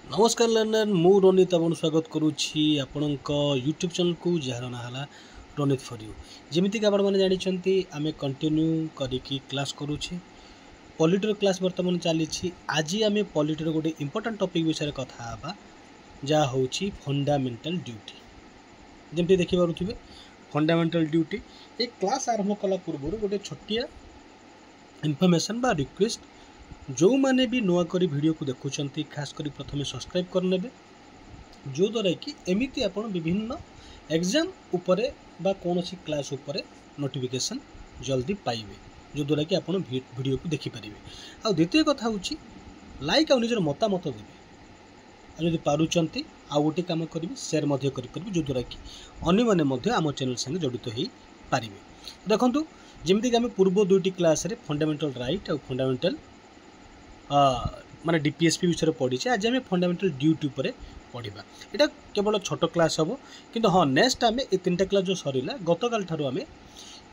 नमस्कार लर्नर मु रोनित आपन स्वागत करुछि आपणक यूट्यूब चैनल को जार ना हला रोनित फॉर यू जेमिति कि आपण माने जानि छंती आमे कंटिन्यू करिकि क्लास करूछि पॉलिटर क्लास वर्तमान चली आज आमे पॉलिटर गोटे इंपोर्टेंट टॉपिक विषय कथा हबा जा होछि फंडामेंटल ड्यूटी जेमिति देखि पारुथिबे फंडामेंटल ड्यूटी ए क्लास आरंभ कला पूर्व गोटे छोटिया इनफॉरमेशन बा रिक्वेस्ट जो माने भी नुआ करी वीडियो को देखुचंती खास करी प्रथमे सब्सक्राइब करनेबे जो द्वारा कि एमिति आपण विभिन्न एग्जाम उपरे बा कोनोसी क्लास उपरे नोटिफिकेशन जल्दी पाइबे जो द्वारा कि आपण वीडियो को देखि परिबे। आ द्वितीय कथा होची लाइक आ निजर मतामत देबे आ जदि पारुचंती आ गोटे काम करिवे शेयर मध्य करि परिबे जो द्वारा कि अन्य माने मध्य आम चैनल संगे जडित होई पारिबे। देखंतु जेमिति कि हम पूर्व दुईटी क्लास रे फंडामेंटल राइट आ फंडामेंटल माने डीपीएसपी विषय पढ़ी आज आम फंडामेंटल ड्यूटी पर पढ़ा यहाँ केवल छोट क्लास हम किंतु हाँ नेक्स्ट आम ये तीन क्लास जो सरला गतकाल ठारू आम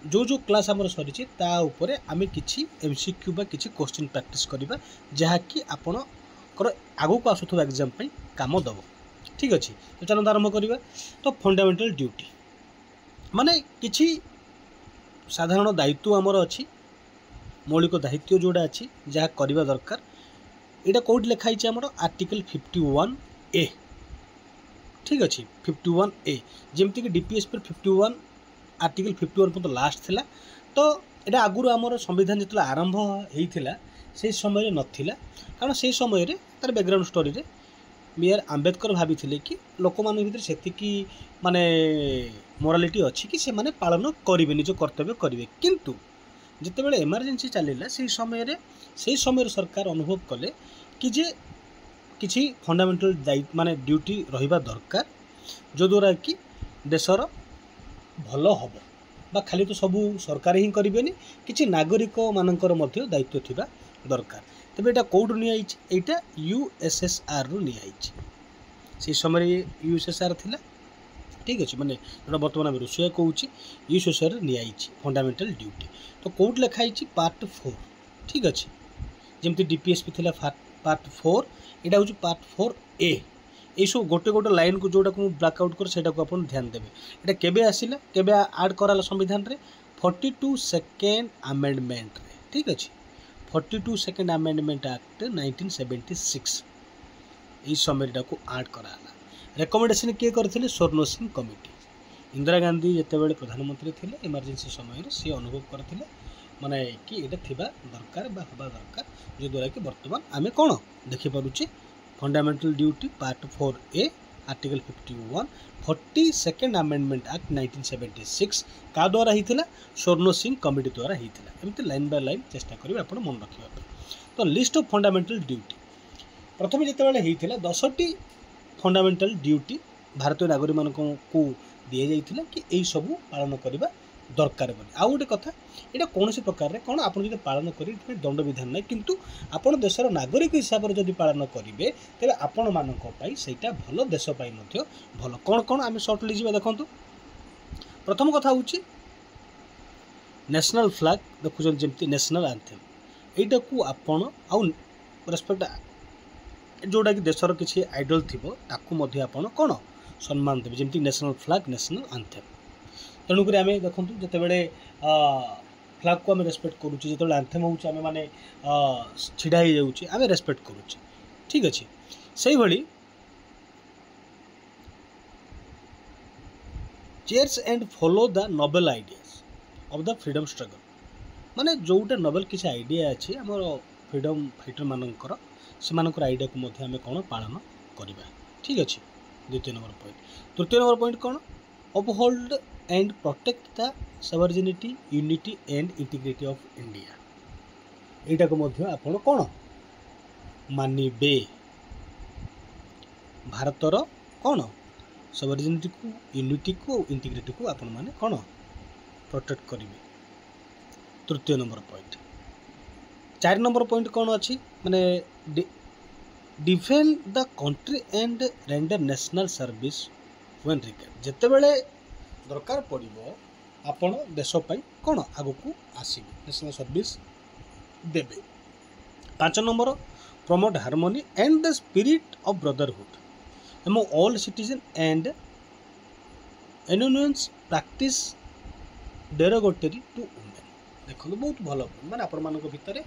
जो क्लास आमर सरी ताऊपर आम कि एमसीक्यू बा किसी क्वेश्चन प्रैक्टिस करवा जहाँकि आपणकर आगू को आसुवा एग्जाम काम दब। ठीक अच्छे तो चलते आरंभ करवा। तो फंडामेंटल ड्यूटी माने किसी साधारण दायित्व आमर अच्छी मौलिक दायित्व जोड़ा अच्छी जहाँ करवा दरकार यहाँ कौट लिखाई आमर आर्टिकल 51A। ठीक अच्छे 51A जमती कि डीपीएसपी 51 आर्टिकल 51 पर्यंत लास्ट थिला। तो यहाँ आगुरी आमर संविधान जो आरंभ होता से समय नाला कारण से समय तार बैकग्राउंड स्टोरी रे बी.आर. आंबेडकर भाभी कि लोक मान भर से माने मोरालिटी अच्छी कि से माने पालन करेंगे निज कर्तव्य करेंगे किंतु जितेबाला इमरजेंसी चलला से समय सरकार अनुभव कले कि जे किसी फंडामेंटल दायित्व माने ड्यूटी रहिबा दरकार जो द्वारा कि देशर भल हम बा खाली तो सबू सरकार ही करेंगे किसी नागरिक मानकर मध्य दायित्व थिबा दरकार। तबे एटा कोड निया यूएसएसआर रु निया से समय यूएसएसआर थिला। ठीक अच्छे माने जो बर्तमान रुषिया कौच यूएसएसआर निया फंडामेंटल ड्यूटी। तो कौट लिखाई पार्ट 4। ठीक अच्छे जमती डीपीएसपी थिला पार्ट 4 यहाँ हूँ पार्ट 4A ये सब गोटे गोटे लाइन को जोटा को ब्लैकआउट कर सेटा को अपन ध्यान देवे। यहाँ केबे आसिला केबे ऐड कराला संविधान रे 42 सेकेंड अमेंडमेंट रे। ठीक अच्छे 42 सेकेंड अमेंडमेंट एक्ट 1976 ये समय को ऐड कराला। रेकमेंडेशन किए करथिले स्वर्ण सिंह कमिटी इंदिरा गांधी जितेबाला प्रधानमंत्री थे इमरजेंसी समय सी अनुभव करथिले माने कि ये थिबा दरकार बा हबा दरकार जो द्वारा कि वर्तमान आमे कौन देखि पारुचे fundamental duty part 4A article 51 42nd amendment act 1976 का द्वारा होता स्वर्ण सिंह कमिटी द्वारा होता एमती लाइन बाय लाइन चेष्टा करेंगे आप मन रखा। तो लिस्ट ऑफ फंडामेंटल ड्यूटी प्रथम जितेबाला होता 10टी फंडामेंटल ड्यूटी भारतीय नागरिक मान को दि जाइथिला कि यही सबू पालन करने दरकार बोली। आउ गोटे कथा यहाँ कौन प्रकार कौन आप पालन करेंगे दंड विधान ना किंतु आपण देशर नागरिक हिसाब से जब पालन करेंगे तेज आपण मानी सहीटा भल देशपाई भल कौन कौन आम सर्टली जा देखूँ। प्रथम कथा हूँ नेशनल फ्लैग देखुं जमी नेशनल एंथेम यहीटा को आपण आउ रेस्पेक्ट जोटा कि देशर किसी आइडल थी ताकू कौन सम्मान देवे जमी नेशनल फ्लैग नेशनल एंथेम। तेणुक आम देखूँ जितेबाला फ्लैग को आम रेस्पेक्ट करुचे जो एंथेम होचे आम मैंने छिड़ा हो जाऊे आम रेस्पेक्ट करुचे। ठीक अच्छे से भाई chairs and follow the Nobel ideas of the freedom struggle माने जोटा नोबेल किसी आइडिया अच्छे आम फ्रीडम फाइटर मानकर से आइडिया को मध्य आम कौन पालन करवा। ठीक अच्छे द्वितीय नंबर पॉइंट। तृतीय नंबर पॉइंट कौन uphold and protect the sovereignty unity and integrity of India यहाँ को मध्य आपण कौन मानिबे भारतर कौन सवर्जिनिटी को यूनिटी को इंटीग्रिटी को आपण माने कौन प्रोटेक्ट करेंगे। तृतीय नंबर पॉइंट। 4 नंबर पॉइंट कौन अच्छी माने defend the country and render national service when required जितेबाला दरकार पड़ो आपण देशपाई कौन आगू को आसवे नेशनल सर्विस देवे। 5 number promote harmony and the spirit of brotherhood among all citizens and announce practice derogatory to women। देखो बहुत भल माने आपण मानक भितर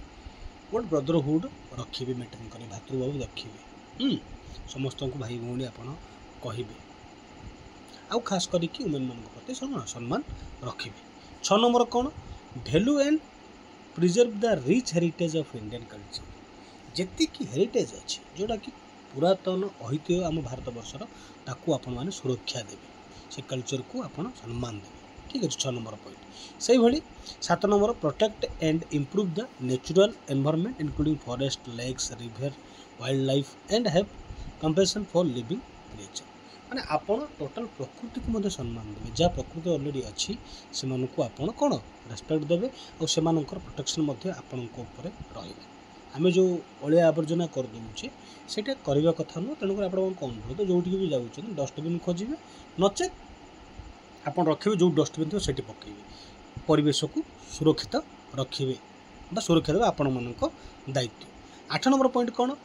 गोटे ब्रदरहुड रखिए मेंटेन करेंगे भातृभाव रखिए समस्त को भाई भौणी आपण कहिबे आउ खास करके वुमेन मान प्रति सम्मान रखिए। 6 नंबर कौन value and preserve the rich heritage of Indian culture जेति की हेरिटेज अच्छे जोटा कि पुरातन ऐतिह्य आम भारत वर्षर ताकू आपण मैंने सुरक्षा देवे से कल्चर को आपण सम्मान देवे। ठीक अच्छे 6 नंबर पॉइंट से भाई 7 number protect and improve the natural environment including forest lakes river wildlife and have compassion for living creature माने आपण टोटल प्रकृति को मध्य सम्मान देवे जहाँ प्रकृति ऑलरेडी अच्छी से आपण कौन रेस्पेक्ट देवे और से प्रोटेक्शन मध्य आपण रही आम जो अलिया आवर्जना करदे सेटा करवा कथा नुह तेणुकर आप अनुरोध जो भी जाऊँ डस्टबिन खोजे नचे आप रखिए जो डस्टबिन थी सेठी पकड़े परिवेश को सुरक्षित रखिए सुरक्षा देवे आपण मान दायित्व। 8 नंबर पॉइंट कौन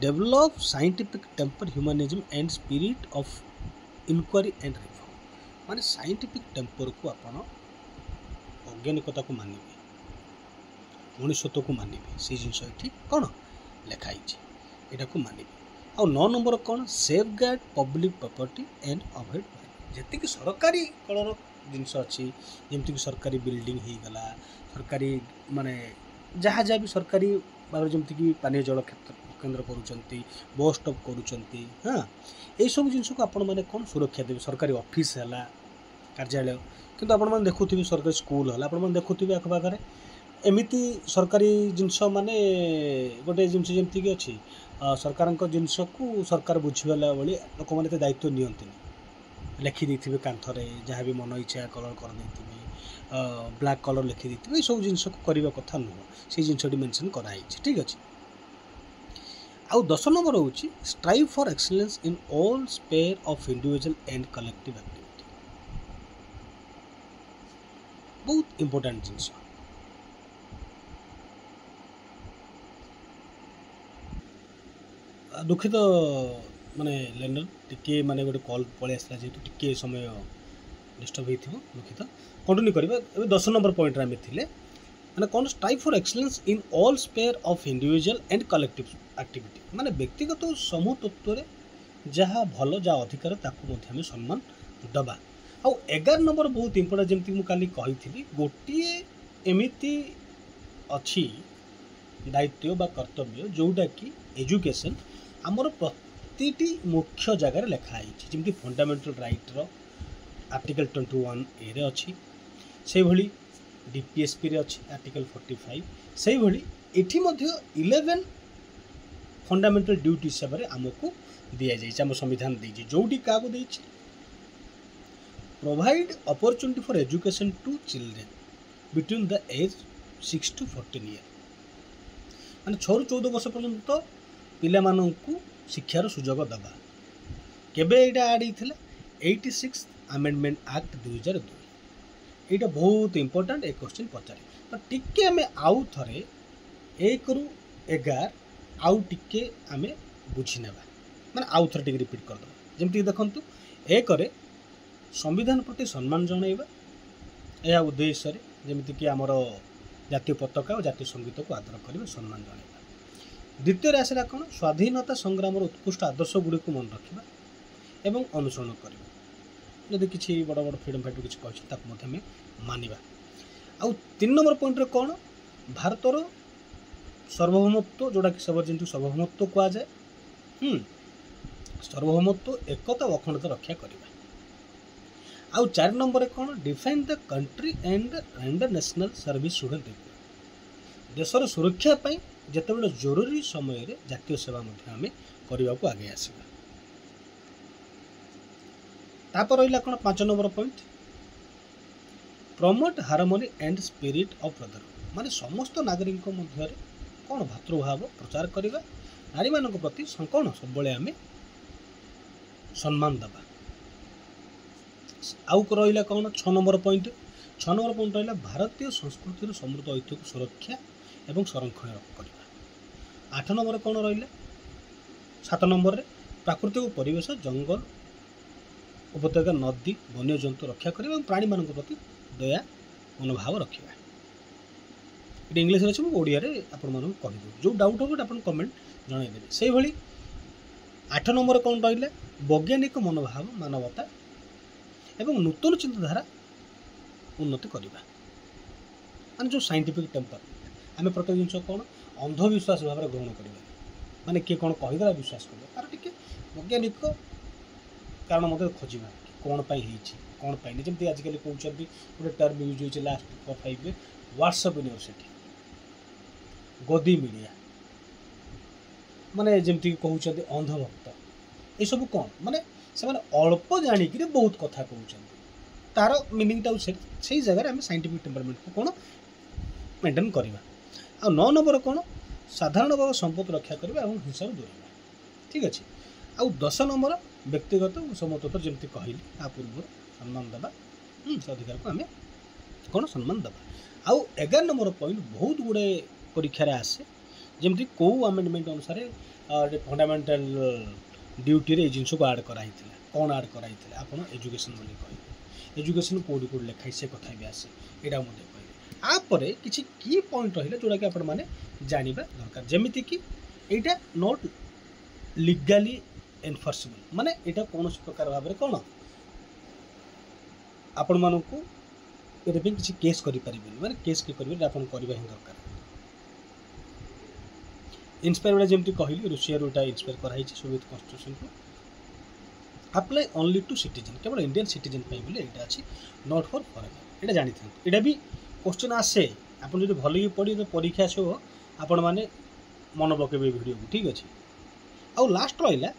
develop scientific temper humanism and spirit of inquiry and reform माने साइंटिफिक टेम्पर को आपण वैज्ञानिकता को मानिबे मनुष्यत्व को मानिबे से जिनस ये कौन लिखाई यहाँ को मानिबे। आ 9 नंबर कौन safeguard public property and avoid जी सरकारी कलर जिनस अच्छी जमीक सरकारी बिल्डिंग हो गला सरकारी माने जहाँ जहाँ भी सरकारी भाव जमीक पानी जल केन्द्र करुँच बस स्टॉप करुँच हाँ यही सब जिन को आपण मैंने कौन सुरक्षा देवे सरकारी ऑफिस है कार्यालय किंतु आपण मैंने देखुवे सरकारी स्कूल है आपण मैंने देखुवे आखपाखे एमती सरकारी जिनस माने गोटे जिनस जमीक अच्छी सरकार जिनस को सरकार बुझीगला भाई लोक मैंने दायित्व नियंती लिखिदे कांथरे जहाँ भी मन इच्छा कलर करदे ब्लैक कलर लिखिदे ये सब जिन को करने कथा नुह से जिनटी मेंशन कराई। ठीक अच्छे आउ 10 नंबर हूँ strive for excellence in all sphere of individual and collective activity बहुत इंपोर्टेंट जिनस दुखित माने लैंडर टिके माने गोटे कॉल पलि आसला जेहेतु टिके समय डिस्टर्ब होइथिबो दुखित कंटिन्यू करबा। 10 नंबर पॉइंट रे थिले माने कौन strive for excellence in all sphere of individual and collective activity माने व्यक्तिगत समूह तत्व रे जहाँ भल जहाँ अधिकार ताकू मध्य हमें सम्मान दबा। आउ 11 नंबर बहुत इंपोर्टेंट जमती मु काली कही गोटे एमिति अच्छी दायित्व बा कर्तव्य जोटा कि एजुकेशन आमर प्रतिटी मुख्य जगार लिखाई जमी फंडामेंटल राइट रो आर्टिकल 21 ए रे अच्छी से भली डीपीएसपी रे अच्छी आर्टिकल 45 से भली एठी मध्य 11 फंडामेंटल ड्यूटी हिसाब से आमको दि जाइए आम संविधान देछि जोटी क्या देछि provide opportunity for education to children between the age 6 to 14 year माने 6 ରୁ 14 वर्ष पर्यंत पिला माननकु शिक्षार सुजोग दबा केबे एटा ऐड हिथिला 86 अमेंडमेंट एक्ट 2002 एटा बहुत इंपोर्टेंट एक क्वेश्चन पचारे तो टिके हमें आउ थरे 1 ରୁ 11 आउ टिके हमें बुझी नेबा माने आउ थरे टिके रिपीट कर दो जेमति देखंतु 1 रे संविधान प्रति सम्मान जणाइबा यह उद्देश्य रे जेमति कि हमर जातीय पताका और जातीय संगीत को आदर करबा सम्मान जणाइबा। द्वितीय आसला कौन स्वाधीनता संग्राम उत्कृष्ट आदर्श गुड़ी को मन रखा एवं अनुसरण करवा जदि किसी बड़ बड़ फ्रीडम फाइटर किसी कही मानिबा। आउ 3 नंबर पॉइंट रे कौन भारतर सार्वभौमत्व जोड़ा कि सवर्जेंटू सार्वभौमत्व कहुए सार्वभौमत्व एकता और अखंडता रक्षा करवा। आउ 4 नंबर कौन define the country and national service student देशर सुरक्षा पाई जिते जरूरी समय रे जातीय सेवा आम करने को आगे आसवा। तापर रहा कौन 5 number point promote harmony and spirit of brotherhood माने समस्त नागरिक मध्य कौन भातृभाव प्रचार करवा नारी मान प्रति कौन सब आम सम्मान दबा। आउ रहा कौन 6 नंबर पॉइंट रहा भारतीय संस्कृतिर समृद्ध ऐतिह्य को सुरक्षा एवं संरक्षण करवा 8 नंबर कौन रहा 7 नंबर रे प्राकृतिक परिवेश जंगल उपत्यका नदी वन्यजंतु रक्षा करवा और प्राणी मान प्रति दया मनोभाव रखा ये इंग्लीश अच्छे मुझे ओडिया आपको कहीदेवी जो डाउट हो आप कमेंट जनईदेवे से भाई 8 नंबर कौन रहा वैज्ञानिक मनोभाव मानवता एवं नूतन चिंताधारा उन्नति करवा मान जो साइंटिफिक टेम्पर आम प्रत्येक जिन कौन अंधविश्वास भाव में ग्रहण करवा माने किए कौन कहीदेला विश्वास कर तार टे वैज्ञानिक कारण मत खोजा कि कौन कौन पाई जमी आजिकल कहते गोटे टर्म यूज हो लास्ट 4-5 व्हाट्सएप यूनिवर्सिटी गदी मीडिया माने जमती कहते अंधभक्त ये सब कौन माने से अल्प जाणिक बहुत कथा कहते तार मिनिंगटा से जगह आम साइंटिफिक टेम्परमेंट को कौन मेंटेन करवा आ 9 नंबर कौन साधारण भाव संपत्ति रक्षा करवा और हिंसा दूर ठीक अच्छे आ 10 नंबर व्यक्तिगत समत्व जमी कहली आ पूर्व सम्मान देवा से अधिकार को आम कौन सम्मान देवा आउ 11 नंबर पॉइंट बहुत गुड़े परीक्षा आसे जमती कौ आमेंडमेंट अनुसार फंडामेंटाल ड्यूटी रे जिनस को आड कराई कौन आड कराई आप एजुकेशन बोली कहे एजुकेशन कौटी कौटी लिखाई से कथा भी आसे यहाँ मुझे कहले आपर किसी की पॉइंट रहा जोटा कि आपण मैंने जानवा दरकार जमीती कि यहाँ नॉट लीगाली एनफोर्सेबल माने यहाँ कौन प्रकार भाव में कौन आपण मानक ये किसी केस करें माने केस किए करेंगे आप करवा ही दरकार इन्स्पायर वाला जमी कहली रूसिया रूटा इन्स्पायर कराई सोवियत कन्स्टिट्यूशन को अप्लाई ओनली टू सिटीजन केवल इंडियन सिटीजन बोले यहाँ अच्छी नॉट फॉर फॉरेनर यहाँ जानी था यहाँ भी क्वेश्चन आसे आप जो भल पढ़ी तो परीक्षा आसो आपण मैंने मन पकेबे वीडियो को ठीक अच्छे आउ लास्ट रहा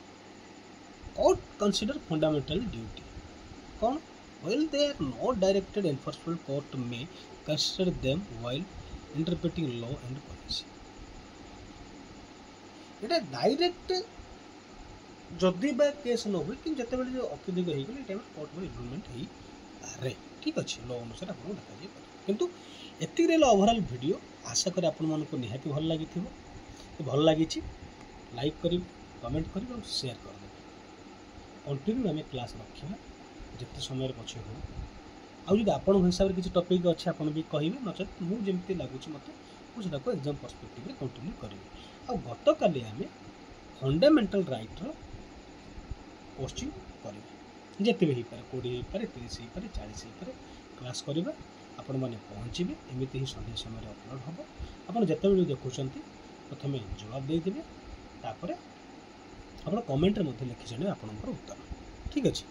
कोर्ट कंसीडर फंडामेंटल ड्यूटी कौन while they are not directed enforcement court में consider them while interpreting law and policy ये डायरेक्ट जदि बा केस न हुए कि जिते जो अत्यधिक होगले टाइम कोर्ट में इन्वॉल्वमेंट हो पारे ठीक अच्छे लॉ अनुसार आपको देखा किंतु एति ओवरऑल वीडियो आशा करें आपण मानक निहाती भल लगी भल लगी लाइक कर कमेंट कर और शेयर कर कंटिन्यू आम क्लास रखा जिते समय पछे हो आउ आपण हिसाब से किसी टॉपिक अच्छे आप भी कहे नचेत मुझे लगुच मत मुझे एग्जाम पर्सपेक्टिव कंटिन्यू करी आ गत काली आम फंडामेंटल राइट क्वेश्चन करें जिते भी हो पारे 20 हो पारे 30 हो पारे 40 हो पारे क्लास करवा आपण मैंने पहुँचे एमती ही संध्या समय अपलोड हम आप जिते देखुं प्रथम जवाब देदेवे तापर आप कमेंट लिखि जाने आपंकर उत्तर ठीक अच्छे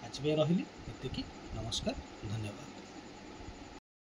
आज भी रही एति नमस्कार धन्यवाद।